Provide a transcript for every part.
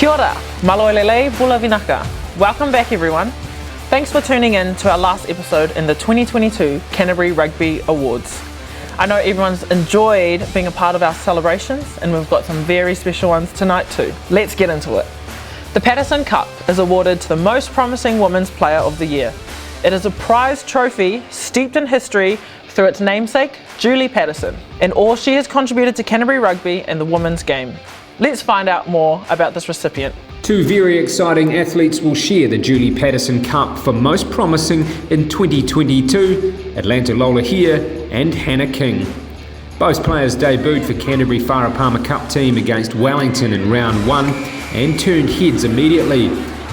Kia ora, maloelele bula vinaka. Welcome back everyone. Thanks for tuning in to our last episode in the 2022 Canterbury Rugby Awards. I know everyone's enjoyed being a part of our celebrations and we've got some very special ones tonight too. Let's get into it. The Patterson Cup is awarded to the most promising women's player of the year. It is a prized trophy steeped in history through its namesake, Julie Patterson, and all she has contributed to Canterbury Rugby and the women's game. Let's find out more about this recipient. Two very exciting athletes will share the Julie Patterson Cup for Most Promising in 2022, Atlanta Lola here and Hannah King. Both players debuted for Canterbury Wharapama Cup team against Wellington in round 1 and turned heads immediately.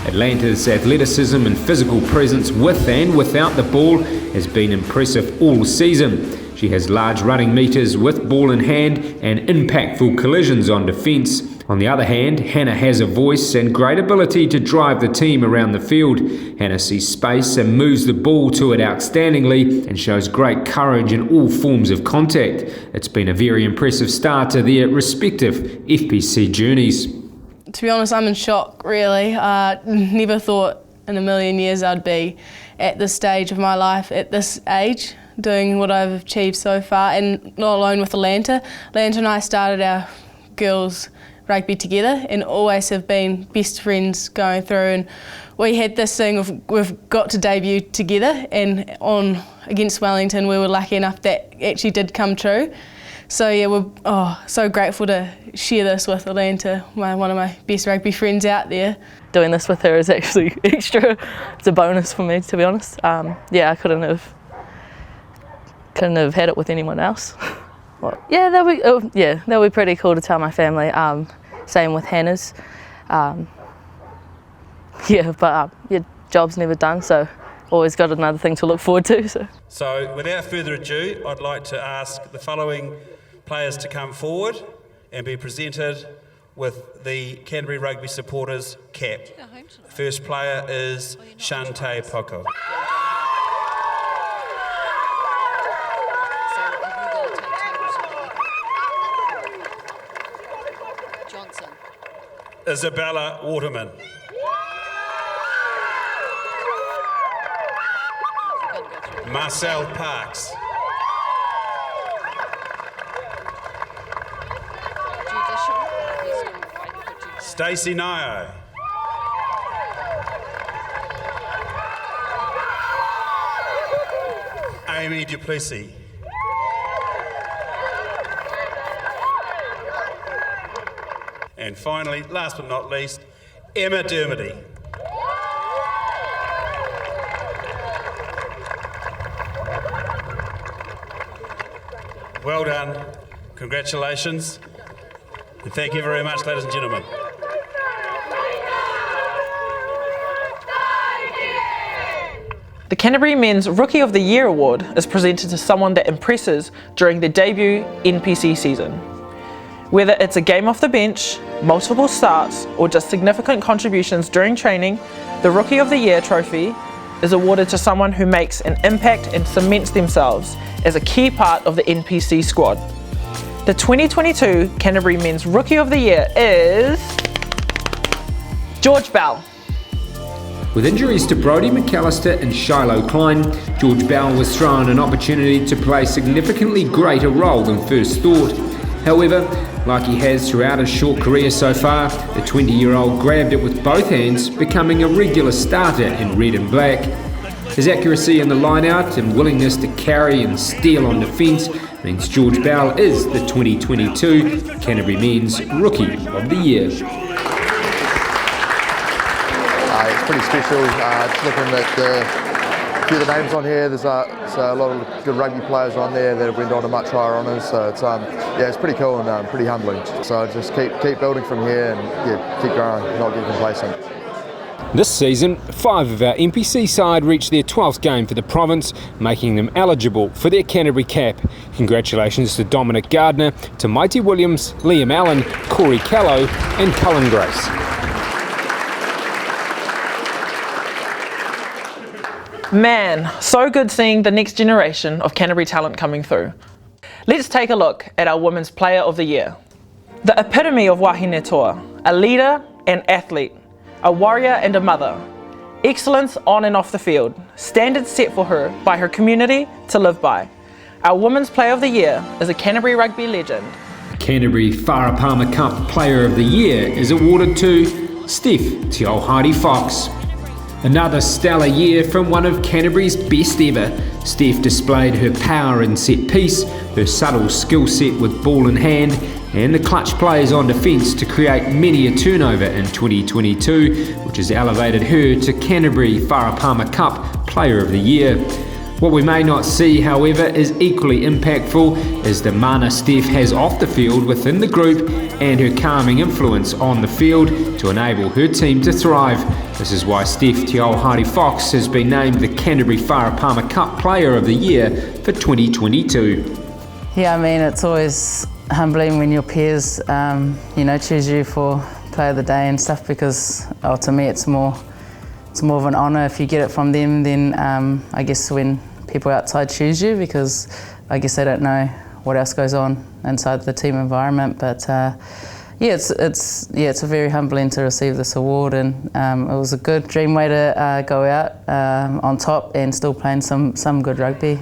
Atlanta's athleticism and physical presence with and without the ball has been impressive all season. She has large running metres with ball in hand and impactful collisions on defence. On the other hand, Hannah has a voice and great ability to drive the team around the field. Hannah sees space and moves the ball to it outstandingly and shows great courage in all forms of contact. It's been a very impressive start to their respective FPC journeys. To be honest, I'm in shock really. Never thought in a million years I'd be at this stage of my life, at this age, doing what I've achieved so far, and not alone with Atlanta. Atlanta and I started our girls rugby together and always have been best friends going through, and we had this thing of we've got to debut together, and on against Wellington we were lucky enough that actually did come true. So yeah, we're so grateful to share this with Atlanta, one of my best rugby friends out there. Doing this with her is actually extra. It's a bonus for me, to be honest. Yeah, I couldn't have had it with anyone else. Yeah, that'll be pretty cool to tell my family. Same with Hannah's. Job's never done, so always got another thing to look forward to. So without further ado, I'd like to ask the following players to come forward and be presented with the Canterbury Rugby supporters cap. The first player is Shante Poko. Isabella Waterman. Marcel Parks. Stacey Nio. Amy Duplessis. And finally, last but not least, Emma Dermody. Well done, congratulations, and thank you very much, ladies and gentlemen. The Canterbury Men's Rookie of the Year Award is presented to someone that impresses during their debut NPC season. Whether it's a game off the bench, multiple starts, or just significant contributions during training, the Rookie of the Year trophy is awarded to someone who makes an impact and cements themselves as a key part of the NPC squad. The 2022 Canterbury Men's Rookie of the Year is George Bell. With injuries to Brodie McAllister and Shiloh Klein, George Bell was thrown an opportunity to play a significantly greater role than first thought. However, like he has throughout his short career so far, the 20-year-old grabbed it with both hands, becoming a regular starter in red and black. His accuracy in the line-out and willingness to carry and steal on defence means George Bell is the 2022 Canterbury Men's Rookie of the Year. It's pretty special. Just looking at a few of the names on here, there's a lot of good rugby players on there that have went on to much higher honours. So it's pretty cool and pretty humbling. So just keep building from here and keep growing, not get complacent. This season, 5 of our NPC side reached their 12th game for the province, making them eligible for their Canterbury cap. Congratulations to Dominic Gardner, to Mighty Williams, Liam Allen, Corey Callow and Cullen Grace. Man, so good seeing the next generation of Canterbury talent coming through. Let's take a look at our Women's Player of the Year. The epitome of wahine toa, a leader, an athlete, a warrior and a mother. Excellence on and off the field, standards set for her by her community to live by. Our Women's Player of the Year is a Canterbury Rugby legend. Canterbury Wharapama Cup Player of the Year is awarded to Steph Te Aohari Fox. Another stellar year from one of Canterbury's best ever. Steph displayed her power in set piece, her subtle skill set with ball in hand, and the clutch plays on defence to create many a turnover in 2022, which has elevated her to Canterbury Wharapama Cup Player of the Year. What we may not see, however, is equally impactful is the mana Steph has off the field within the group and her calming influence on the field to enable her team to thrive. This is why Steph Te Aohari Fox has been named the Canterbury Wharapama Cup Player of the Year for 2022. Yeah, I mean, it's always humbling when your peers, choose you for Player of the Day and stuff, because to me it's more of an honour if you get it from them than I guess when people outside choose you, because I guess they don't know what else goes on inside the team environment. But it's a very humbling to receive this award, and it was a good dream way to go out on top and still playing some good rugby.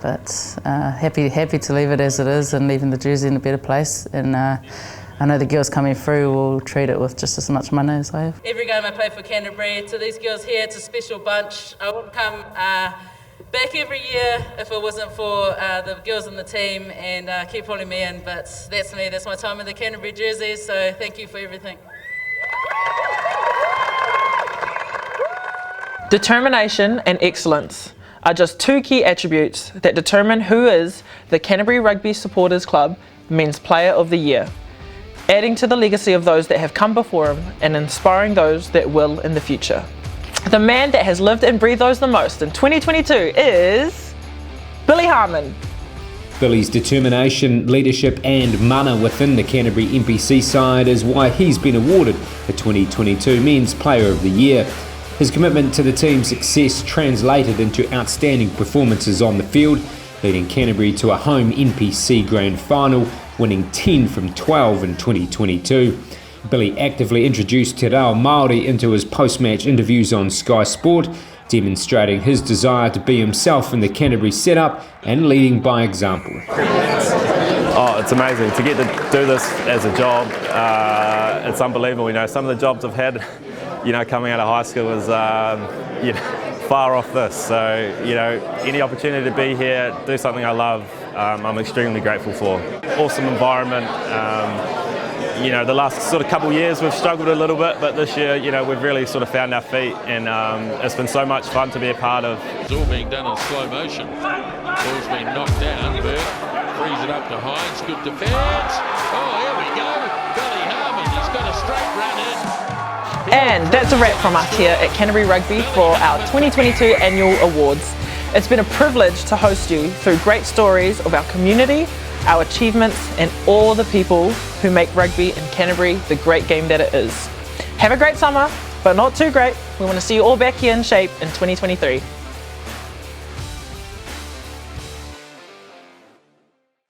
But happy to leave it as it is and leaving the jersey in a better place. And I know the girls coming through will treat it with just as much money as I have. Every game I play for Canterbury, to these girls here, it's a special bunch. I wouldn't come back every year if it wasn't for the girls on the team and keep pulling me in, but that's me, that's my time in the Canterbury jersey, so thank you for everything. Determination and excellence are just two key attributes that determine who is the Canterbury Rugby Supporters Club Men's Player of the Year, adding to the legacy of those that have come before him and inspiring those that will in the future. The man that has lived and breathed those the most in 2022 is Billy Harmon. Billy's determination, leadership and mana within the Canterbury NPC side is why he's been awarded the 2022 Men's Player of the Year. His commitment to the team's success translated into outstanding performances on the field, leading Canterbury to a home NPC Grand Final, winning 10 from 12 in 2022. Billy actively introduced Te Reo Māori into his post-match interviews on Sky Sport, demonstrating his desire to be himself in the Canterbury setup and leading by example. Oh, it's amazing to get to do this as a job. It's unbelievable. Some of the jobs I've had, coming out of high school was, far off this. So, any opportunity to be here, do something I love, I'm extremely grateful for. Awesome environment. The last sort of couple of years we've struggled a little bit, but this year, we've really sort of found our feet, and it's been so much fun to be a part of. It's all being done in slow motion. Ball's been knocked down. Burke frees it up to Hines. Good defence. Oh, here we go. Billy Harmon. He's got a straight run in. And that's a wrap from us here at Canterbury Rugby for our 2022 annual awards. It's been a privilege to host you through great stories of our community, our achievements and all the people who make rugby in Canterbury the great game that it is. Have a great summer, but not too great. We want to see you all back here in shape in 2023.